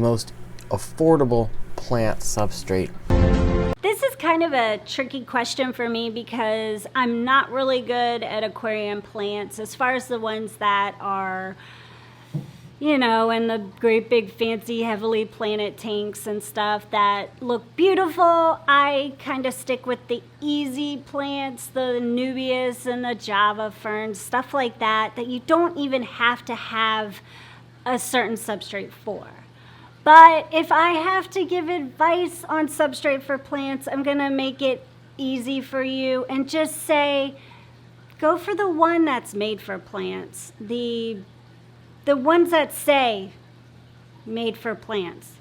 Most affordable plant substrate. This is kind of a tricky question for me because I'm not really good at aquarium plants as far as the ones that are, you know, in the great big fancy heavily planted tanks and stuff that look beautiful. I kind of stick with the easy plants, the Nubius and the Java ferns, stuff like that, that you don't even have to have a certain substrate for. But if I have to give advice on substrate for plants, I'm gonna make it easy for you and just say, go for the one that's made for plants. The ones that say made for plants.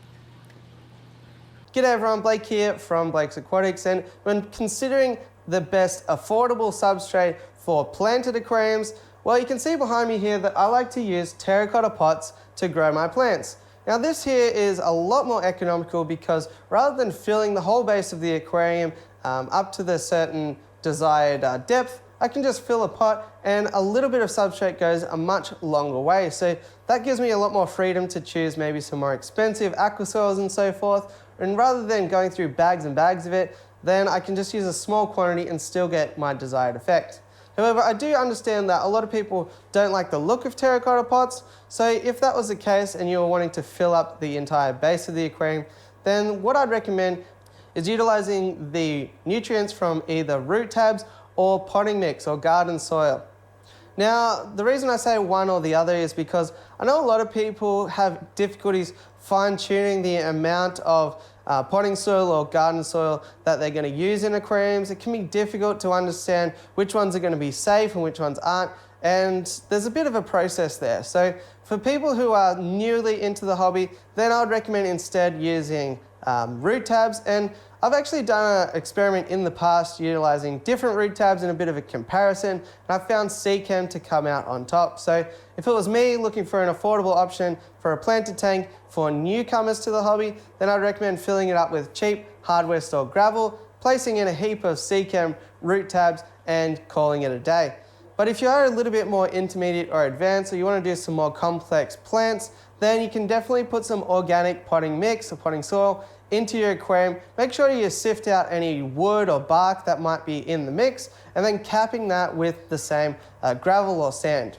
G'day everyone, Blake here from Blake's Aquatics, and when considering the best affordable substrate for planted aquariums, well, you can see behind me here that I like to use terracotta pots to grow my plants. Now this here is a lot more economical because rather than filling the whole base of the aquarium up to the certain desired depth, I can just fill a pot and a little bit of substrate goes a much longer way. So that gives me a lot more freedom to choose maybe some more expensive aquasoils and so forth. And rather than going through bags and bags of it, then I can just use a small quantity and still get my desired effect. However, I do understand that a lot of people don't like the look of terracotta pots, so if that was the case and you were wanting to fill up the entire base of the aquarium, then what I'd recommend is utilizing the nutrients from either root tabs or potting mix or garden soil. Now, the reason I say one or the other is because I know a lot of people have difficulties fine-tuning the amount of potting soil or garden soil that they're going to use in aquariums. It can be difficult to understand which ones are going to be safe and which ones aren't, and there's a bit of a process there. So for people who are newly into the hobby, then I would recommend instead using root tabs, and I've actually done an experiment in the past utilizing different root tabs in a bit of a comparison, and I found Seachem to come out on top. So if it was me looking for an affordable option for a planted tank for newcomers to the hobby, then I'd recommend filling it up with cheap hardware store gravel, placing in a heap of Seachem root tabs and calling it a day. But if you are a little bit more intermediate or advanced, or you want to do some more complex plants, then you can definitely put some organic potting mix or potting soil into your aquarium. Make sure you sift out any wood or bark that might be in the mix, and then capping that with the same gravel or sand.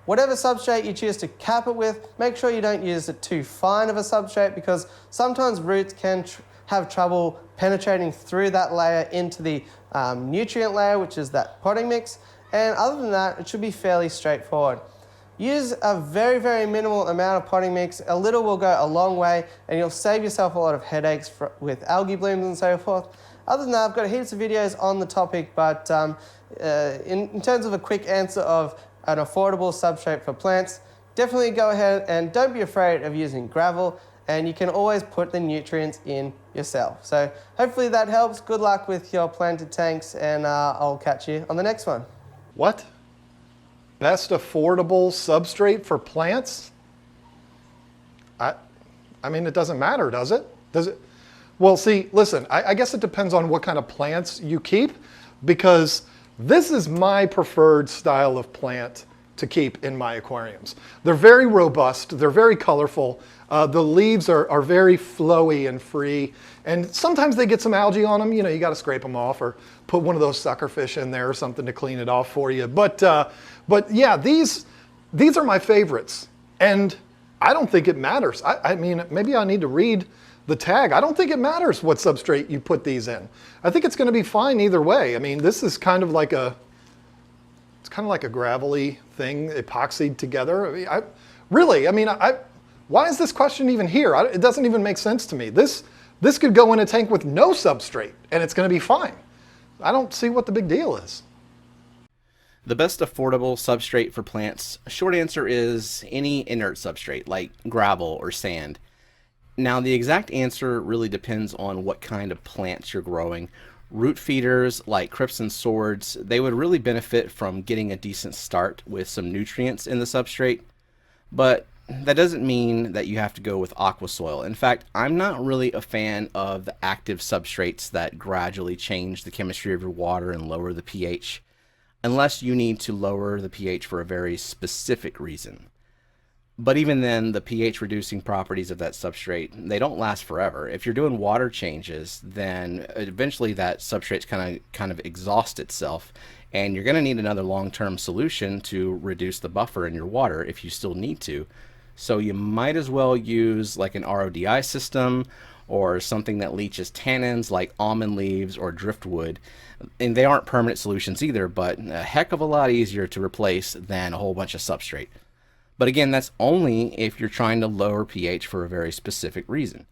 Whatever substrate you choose to cap it with, make sure you don't use it too fine of a substrate because sometimes roots can have trouble penetrating through that layer into the nutrient layer, which is that potting mix. And other than that, it should be fairly straightforward. Use a very, very minimal amount of potting mix. A little will go a long way and you'll save yourself a lot of headaches with algae blooms and so forth. Other than that, I've got heaps of videos on the topic, but in terms of a quick answer of an affordable substrate for plants, definitely go ahead and don't be afraid of using gravel, and you can always put the nutrients in yourself. So hopefully that helps. Good luck with your planted tanks, and I'll catch you on the next one. What? Best affordable substrate for plants? I mean, it doesn't matter, does it? Does it? Well, see, listen, I guess it depends on what kind of plants you keep, because this is my preferred style of plant to keep in my aquariums. They're very robust, they're very colorful, the leaves are very flowy and free, and sometimes they get some algae on them. You know, you got to scrape them off or put one of those sucker fish in there or something to clean it off for you. But yeah, these are my favorites, and I don't think it matters. I mean, maybe I need to read the tag. I don't think it matters what substrate you put these in. I think it's going to be fine either way. I mean, this is kind of like a gravelly thing, epoxied together. I mean, why is this question even here? It doesn't even make sense to me. This could go in a tank with no substrate and it's going to be fine. I don't see what the big deal is. The best affordable substrate for plants, short answer is any inert substrate like gravel or sand. Now, the exact answer really depends on what kind of plants you're growing. Root feeders like crypts and swords, they would really benefit from getting a decent start with some nutrients in the substrate, but that doesn't mean that you have to go with aquasoil. In fact, I'm not really a fan of the active substrates that gradually change the chemistry of your water and lower the pH, unless you need to lower the pH for a very specific reason. But even then, the pH reducing properties of that substrate, they don't last forever. If you're doing water changes, then eventually that substrate's kind of exhaust itself, and you're going to need another long-term solution to reduce the buffer in your water if you still need to. So you might as well use like an RODI system or something that leaches tannins like almond leaves or driftwood. And they aren't permanent solutions either, but a heck of a lot easier to replace than a whole bunch of substrate. But again, that's only if you're trying to lower pH for a very specific reason.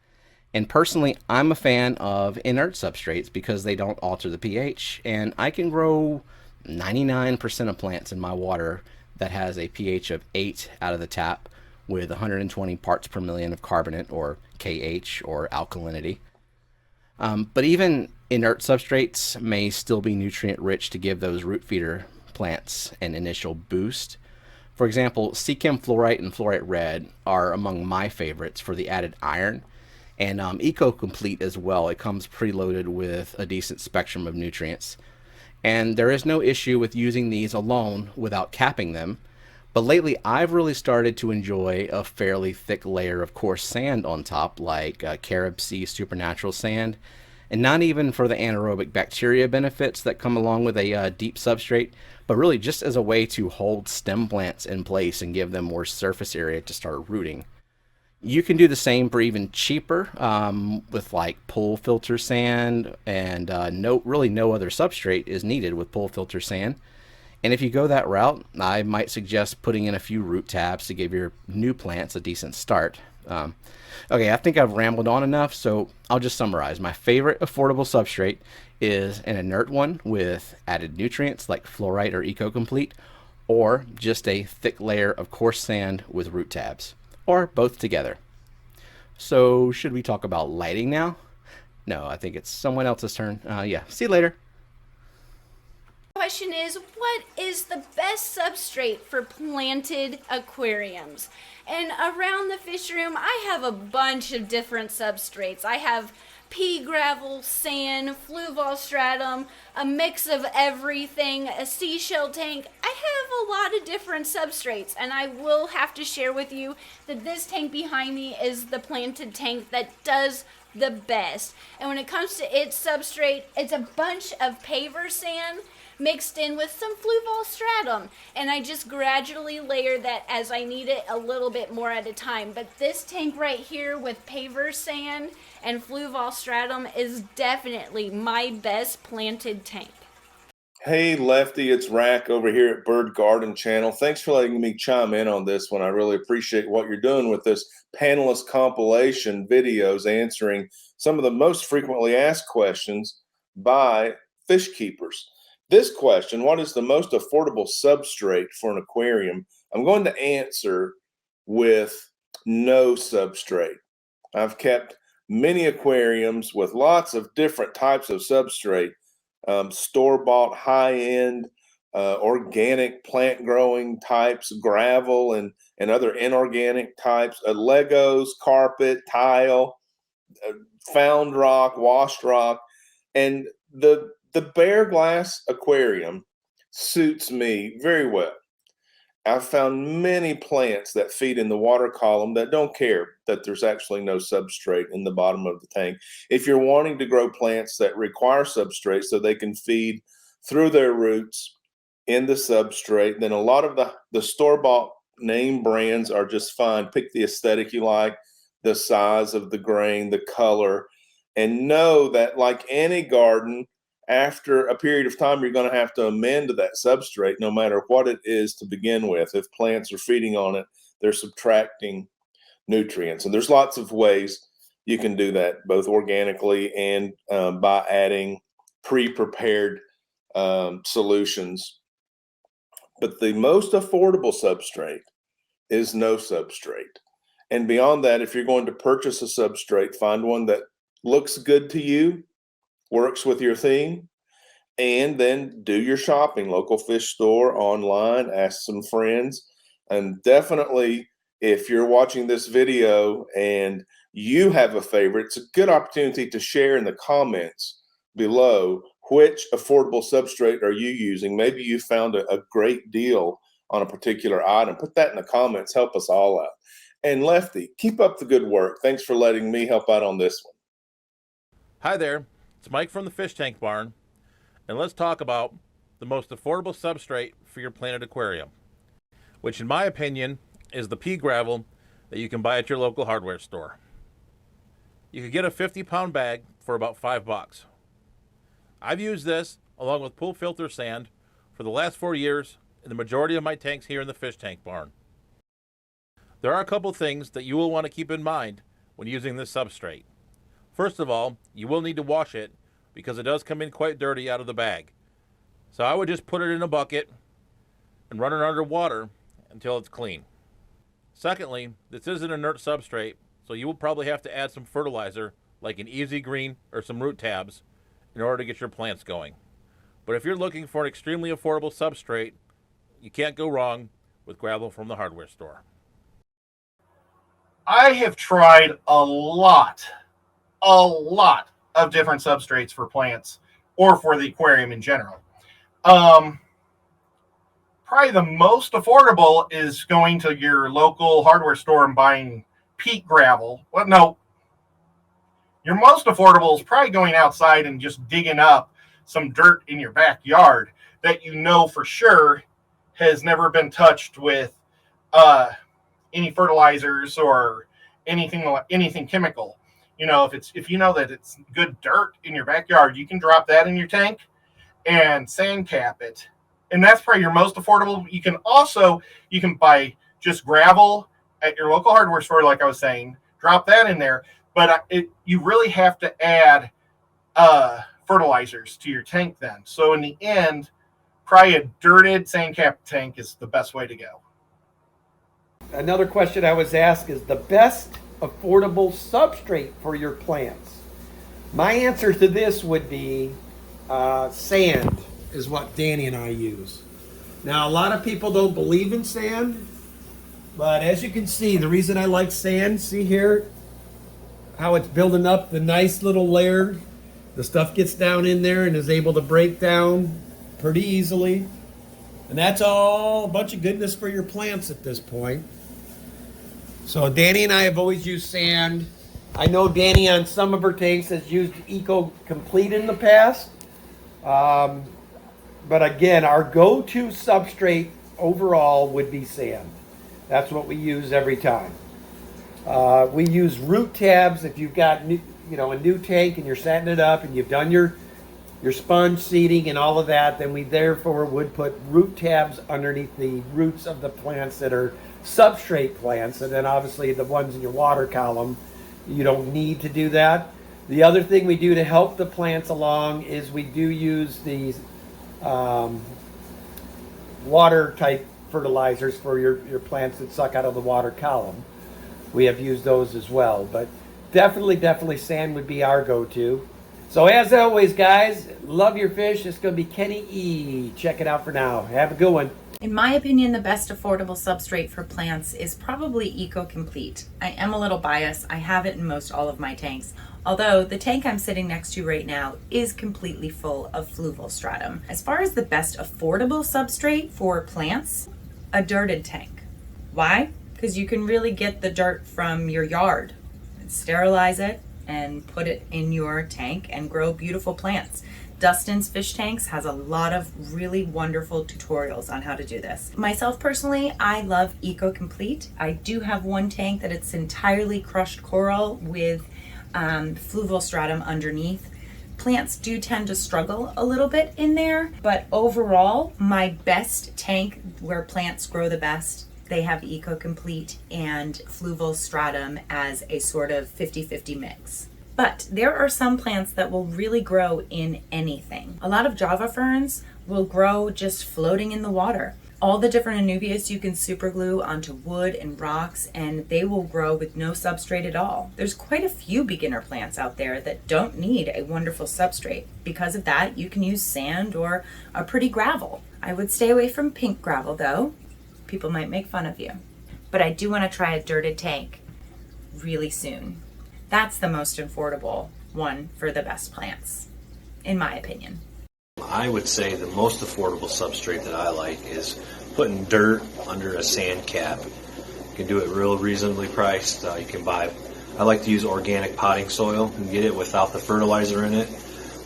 And personally, I'm a fan of inert substrates because they don't alter the pH, and I can grow 99% of plants in my water that has a pH of 8 out of the tap with 120 parts per million of carbonate, or KH, or alkalinity. But even inert substrates may still be nutrient rich to give those root feeder plants an initial boost. For example, Seachem Fluorite and Fluorite Red are among my favorites for the added iron, and Eco Complete as well. It comes preloaded with a decent spectrum of nutrients. And there is no issue with using these alone without capping them. But lately, I've really started to enjoy a fairly thick layer of coarse sand on top, like Carib Sea Supernatural Sand. And not even for the anaerobic bacteria benefits that come along with a deep substrate, but really just as a way to hold stem plants in place and give them more surface area to start rooting. You can do the same for even cheaper with like pool filter sand, and no other substrate is needed with pool filter sand. And if you go that route, I might suggest putting in a few root tabs to give your new plants a decent start. Okay, I think I've rambled on enough, so I'll just summarize. My favorite affordable substrate is an inert one with added nutrients like fluorite or EcoComplete, or just a thick layer of coarse sand with root tabs, or both together. So should we talk about lighting now? No, I think it's someone else's turn. Yeah, see you later. Question is, what is the best substrate for planted aquariums? And around the fish room, I have a bunch of different substrates. I have pea gravel, sand, fluval a mix of everything, a seashell tank. I have a lot of different substrates, and I will have to share with you that this tank behind me is the planted tank that does the best. And when it comes to its substrate, it's a bunch of paver sand mixed in with some fluval, and I just gradually layer that as I need it, a little bit more at a time. But this tank right here with paver sand and fluval is definitely my best planted tank. Hey Lefty, it's Rack over here at Bird Garden Channel. Thanks for letting me chime in on this one. I really appreciate what you're doing with this panelist compilation videos answering some of the most frequently asked questions by fish keepers. This question, what is the most affordable substrate for an aquarium? I'm going to answer with no substrate. I've kept many aquariums with lots of different types of substrate, store-bought, high-end, organic plant growing types, gravel and other inorganic types, Legos, carpet, tile, found rock, washed rock, and the bare glass aquarium suits me very well. I've found many plants that feed in the water column that don't care that there's actually no substrate in the bottom of the tank. If you're wanting to grow plants that require substrate so they can feed through their roots in the substrate, then a lot of the store-bought name brands are just fine. Pick the aesthetic you like, the size of the grain, the color, and know that like any garden, after a period of time, you're going to have to amend that substrate no matter what it is to begin with. If plants are feeding on it, they're subtracting nutrients. And there's lots of ways you can do that, both organically and by adding pre-prepared solutions. But the most affordable substrate is no substrate. And beyond that, if you're going to purchase a substrate, find one that looks good to you, works with your theme, and then do your shopping, local fish store, online, ask some friends. And definitely, if you're watching this video and you have a favorite, it's a good opportunity to share in the comments below which affordable substrate are you using. Maybe you found a great deal on a particular item? Put that in the comments. Help us all out. And Lefty, keep up the good work. Thanks for letting me help out on this one. Hi there, it's Mike from the Fish Tank Barn, and let's talk about the most affordable substrate for your planted aquarium, which in my opinion is the pea gravel that you can buy at your local hardware store. You could get a 50-pound bag for about $5. I've used this along with pool filter sand for the last 4 years in the majority of my tanks here in the Fish Tank Barn. There are a couple things that you will want to keep in mind when using this substrate. First of all, you will need to wash it because it does come in quite dirty out of the bag. So I would just put it in a bucket and run it under water until it's clean. Secondly, this is an inert substrate, so you will probably have to add some fertilizer like an easy green or some root tabs in order to get your plants going. But if you're looking for an extremely affordable substrate, you can't go wrong with gravel from the hardware store. I have tried a lot of different substrates for plants or for the aquarium in general. Probably the most affordable is going to your local hardware store and buying peat gravel. Well, no, your most affordable is probably going outside and just digging up some dirt in your backyard that you know for sure has never been touched with any fertilizers or anything chemical. You know, if you know that it's good dirt in your backyard, you can drop that in your tank and sand cap it. And that's probably your most affordable. You can buy just gravel at your local hardware store, like I was saying, drop that in there. But you really have to add fertilizers to your tank then. So in the end, probably a dirted sand cap tank is the best way to go. Another question I was asked is the best affordable substrate for your plants. My answer to this would be sand is what Danny and I use. Now, a lot of people don't believe in sand, but as you can see, the reason I like sand, see here, how it's building up the nice little layer. The stuff gets down in there and is able to break down pretty easily. And that's all a bunch of goodness for your plants at this point. So Danny and I have always used sand. I know Danny on some of her tanks has used Eco Complete in the past. But again, our go-to substrate overall would be sand. That's what we use every time. We use root tabs if you've got a new tank and you're setting it up and you've done your sponge seeding and all of that, then we therefore would put root tabs underneath the roots of the plants that are substrate plants, and then obviously the ones in your water column, you don't need to do that. The other thing we do to help the plants along is we do use these water type fertilizers for your plants that suck out of the water column. We have used those as well, but definitely sand would be our go-to. So as always, guys, love your fish. It's going to be Kenny E. Check it out for now. Have a good one. In my opinion, the best affordable substrate for plants is probably Eco Complete. I am a little biased. I have it in most all of my tanks. Although the tank I'm sitting next to right now is completely full of fluval stratum. As far as the best affordable substrate for plants, a dirted tank. Why? Because you can really get the dirt from your yard and sterilize it and put it in your tank and grow beautiful plants. Dustin's Fish Tanks has a lot of really wonderful tutorials on how to do this. Myself personally, I love Eco Complete. I do have one tank that it's entirely crushed coral with fluval stratum underneath. Plants do tend to struggle a little bit in there, but overall, my best tank where plants grow the best, they have Eco Complete and fluval stratum as a sort of 50-50 mix. But there are some plants that will really grow in anything. A lot of Java ferns will grow just floating in the water. All the different anubias you can super glue onto wood and rocks, and they will grow with no substrate at all. There's quite a few beginner plants out there that don't need a wonderful substrate. Because of that, you can use sand or a pretty gravel. I would stay away from pink gravel though. People might make fun of you. But I do want to try a dirted tank really soon. That's the most affordable one for the best plants, in my opinion. I would say the most affordable substrate that I like is putting dirt under a sand cap. You can do it real reasonably priced. You can buy, I like to use organic potting soil and get it without the fertilizer in it.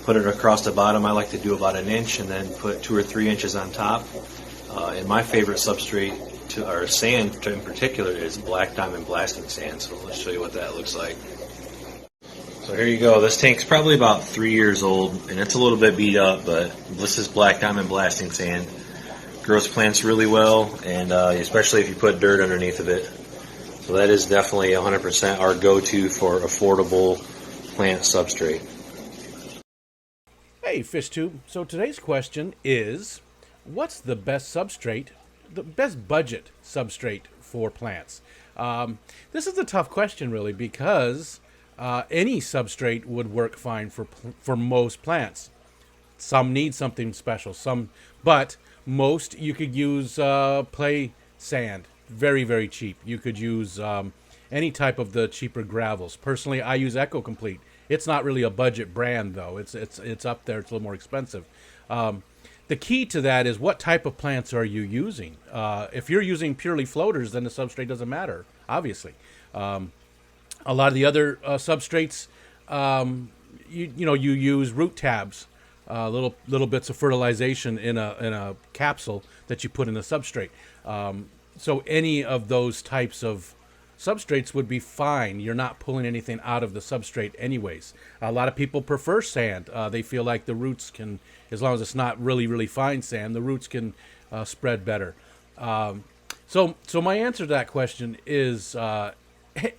Put it across the bottom. I like to do about 1 inch and then put 2 or 3 inches on top. And my favorite substrate or sand in particular is black diamond blasting sand. So let's show you what that looks like. So here you go. This tank's probably about 3 years old and it's a little bit beat up, but this is black diamond blasting sand. Grows plants really well, and especially if you put dirt underneath of it. So that is definitely 100% our go-to for affordable plant substrate. Hey FishTube, so today's question is, what's the best substrate, the best budget substrate for plants? This is a tough question really, because any substrate would work fine for most plants. Some need something special, but most you could use play sand, very, very cheap. You could use any type of the cheaper gravels. Personally, I use Eco Complete. It's not really a budget brand though. It's up there. It's a little more expensive. The key to that is what type of plants are you using? If you're using purely floaters, then the substrate doesn't matter, obviously. A lot of the other substrates, you use root tabs. Little bits of fertilization in a capsule that you put in the substrate. So any of those types of substrates would be fine. You're not pulling anything out of the substrate anyways. A lot of people prefer sand. They feel like the roots can, as long as it's not really, really fine sand, the roots can spread better. So my answer to that question is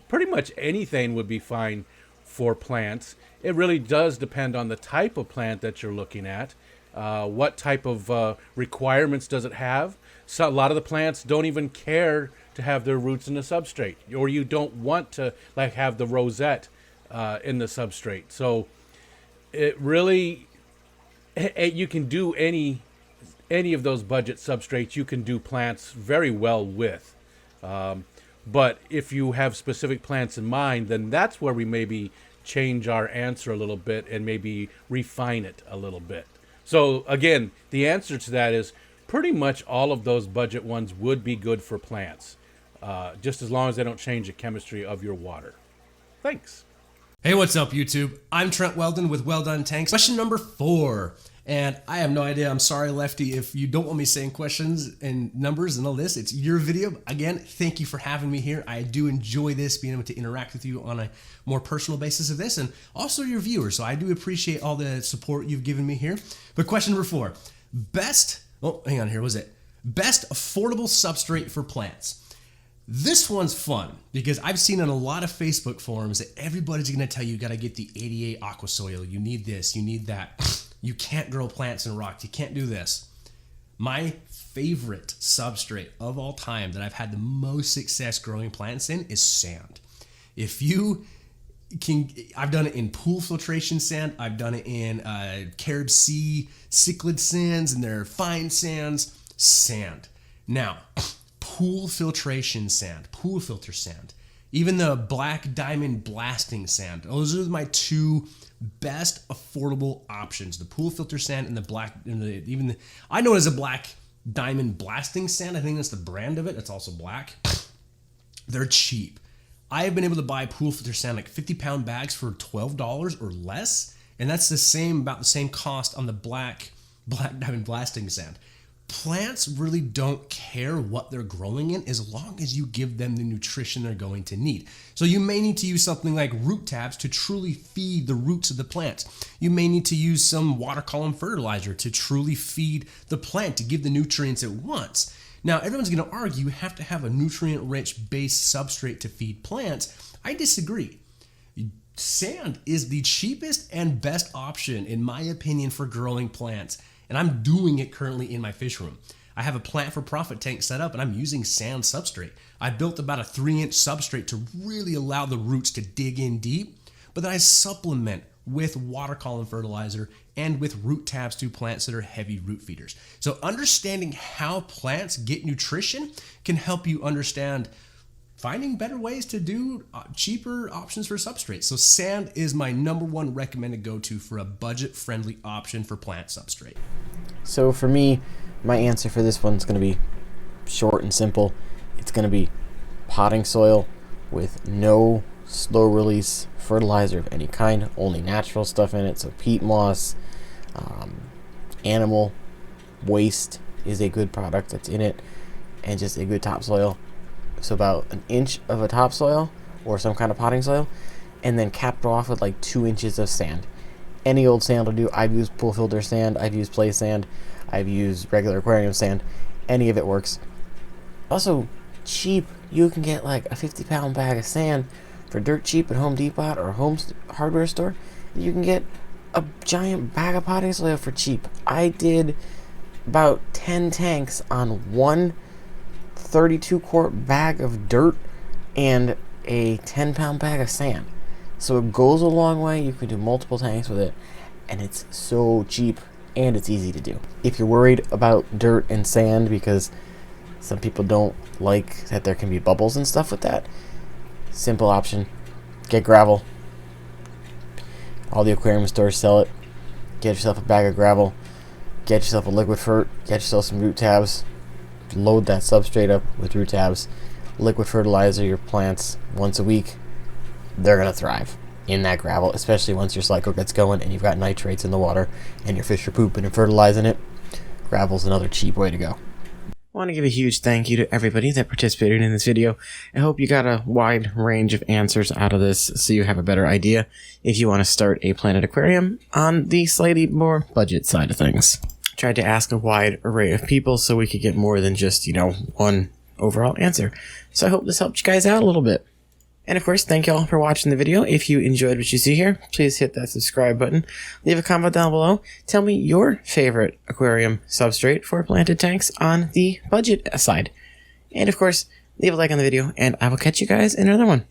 pretty much anything would be fine for plants. It really does depend on the type of plant that you're looking at. What type of requirements does it have? So a lot of the plants don't even care to have their roots in the substrate, or you don't want to like have the rosette in the substrate. So it really, you can do any of those budget substrates. You can do plants very well with. But if you have specific plants in mind, then that's where we maybe change our answer a little bit and maybe refine it a little bit. So again, the answer to that is pretty much all of those budget ones would be good for plants, just as long as they don't change the chemistry of your water. Thanks. Hey, what's up, YouTube? I'm Trent Weldon with Well-Done Tanks. Question number 4. And I have no idea. I'm sorry, Lefty, if you don't want me saying questions and numbers and all this. It's your video. Again, thank you for having me here. I do enjoy this, being able to interact with you on a more personal basis of this, and also your viewers. So I do appreciate all the support you've given me here. But question number 4. Best affordable substrate for plants. This one's fun because I've seen on a lot of Facebook forums that everybody's going to tell you, you got to get the 88 aquasoil. You need this, you need that. You can't grow plants in rocks. You can't do this. My favorite substrate of all time that I've had the most success growing plants in is sand. If you can, I've done it in pool filtration sand. I've done it in Carib Sea cichlid sands, and they're fine sands. Sand. Now, pool filtration sand, pool filter sand, even the black diamond blasting sand. Those are my two best affordable options: the pool filter sand and the black, and I know it as a black diamond blasting sand. I think that's the brand of it. It's also black. They're cheap. I have been able to buy pool filter sand, like 50-pound bags, for $12 or less, and that's about the same cost on the black diamond blasting sand. Plants really don't care what they're growing in as long as you give them the nutrition they're going to need. So you may need to use something like root tabs to truly feed the roots of the plant. You may need to use some water column fertilizer to truly feed the plant, to give the nutrients it wants. Now, everyone's going to argue you have to have a nutrient-rich base substrate to feed plants. I disagree. Sand is the cheapest and best option, in my opinion, for growing plants. And I'm doing it currently in my fish room. I have a plant for profit tank set up, and I'm using sand substrate. I built about a 3-inch substrate to really allow the roots to dig in deep, but then I supplement with water column fertilizer and with root tabs to plants that are heavy root feeders. So understanding how plants get nutrition can help you understand finding better ways to do cheaper options for substrates. So sand is my #1 recommended go-to for a budget-friendly option for plant substrate. So for me, my answer for this one's going to be short and simple. It's going to be potting soil with no slow release fertilizer of any kind, only natural stuff in it. So peat moss, animal waste is a good product that's in it, and just a good topsoil. So about an inch of a topsoil or some kind of potting soil, and then capped off with like 2 inches of sand. Any old sand will do. I've used pool filter sand, I've used play sand, I've used regular aquarium sand. Any of it works. Also cheap. You can get like a 50-pound bag of sand for dirt cheap at Home Depot or home hardware store. You can get a giant bag of potting soil for cheap. I did about 10 tanks on one 32-quart bag of dirt and a 10-pound bag of sand. So it goes a long way. You can do multiple tanks with it, and it's so cheap and it's easy to do. If you're worried about dirt and sand, because some people don't like that there can be bubbles and stuff with that, simple option: get gravel. All the aquarium stores sell it. Get yourself a bag of gravel, get yourself a liquid fert, get yourself some root tabs, load that substrate up with root tabs, liquid fertilizer your plants once a week. They're going to thrive in that gravel, especially once your cycle gets going and you've got nitrates in the water and your fish are pooping and fertilizing it. Gravel's another cheap way to go. I want to give a huge thank you to everybody that participated in this video. I hope you got a wide range of answers out of this so you have a better idea if you want to start a planted aquarium on the slightly more budget side of things. Tried to ask a wide array of people so we could get more than just, one overall answer. So I hope this helped you guys out a little bit. And of course, thank you all for watching the video. If you enjoyed what you see here, please hit that subscribe button. Leave a comment down below. Tell me your favorite aquarium substrate for planted tanks on the budget side. And of course, leave a like on the video, and I will catch you guys in another one.